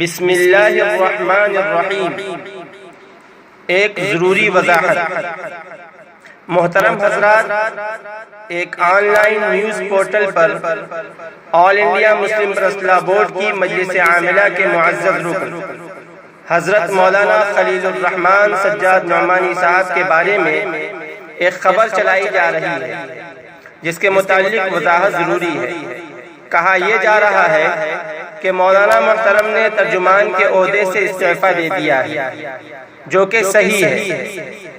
بسم اللہ الرحمن الرحیم۔ ایک ضروری وضاحت۔ محترم حضرات، ایک on line news portal per all India Muslim personal board کی مجلس عاملہ کے معزز رکن حضرت مولانا خلیل الرحمن سجاد نعمانی صاحب کے بارے میں ایک خبر چلائی جا رہی ہے جس کے متعلق وضاحت ضروری ہے۔ کہا یہ جا رہا ہے کہ مولانا محترم نے ترجمان کے عہدے سے استعفیٰ دے دیا ہے، جو کہ صحیح ہے،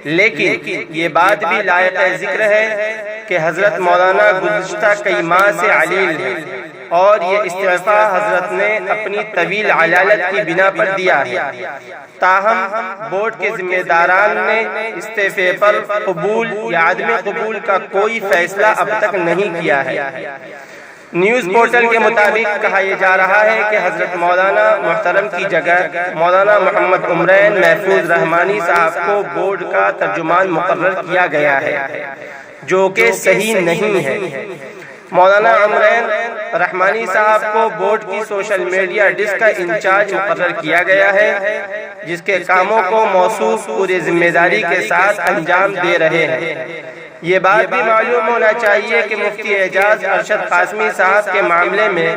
لیکن یہ بات بھی لائق ذکر ہے کہ حضرت مولانا گزشتہ کئی ماہ سے علیل ہے اور یہ استعفیٰ حضرت نے اپنی طویل علالت کی بنا پر دیا ہے۔ تاہم بورڈ کے ذمہ داران نے استعفے پر قبول یا عدم قبول کا کوئی فیصلہ اب تک نہیں کیا ہے۔ نیوز پورٹل کے مطابق کہا یہ جا رہا ہے کہ حضرت مولانا محترم کی جگہ مولانا محمد عمرین محفوظ رحمانی صاحب کو بورڈ کا ترجمان مقرر کیا گیا ہے، جو کہ صحیح نہیں ہے۔ مولانا عمرین رحمانی صاحب کو بورڈ کی سوشل میڈیا ڈسک کا انچارج مقرر کیا گیا ہے، جس کے کاموں کو موصوف پوری ذمہ داری کے ساتھ انجام دے رہے ہیں۔ یہ بات بھی معلوم ہونا چاہیے کہ مفتی اعجاز ارشد قاسمی صاحب کے معاملے میں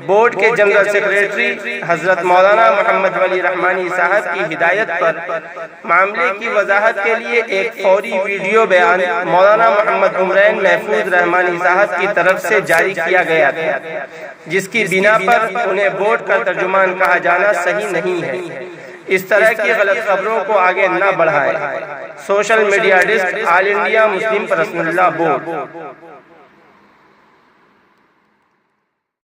بورڈ کے جنرل سیکریٹری حضرت مولانا محمد ولی رحمانی صاحب کی ہدایت پر معاملے کی وضاحت کے لیے ایک فوری ویڈیو بیان مولانا محمد عمرین محفوظ رحمانی صاحب کی طرف سے جاری کیا گیا تھا، جس کی بنا پر انہیں بورڈ کا ترجمان کہا جانا صحیح نہیں ہے۔ اس طرح کی غلط خبروں کو آگے نہ بڑھائیں۔ سوشل میڈیا ڈسک آل انڈیا مسلم پرسنل بورڈ۔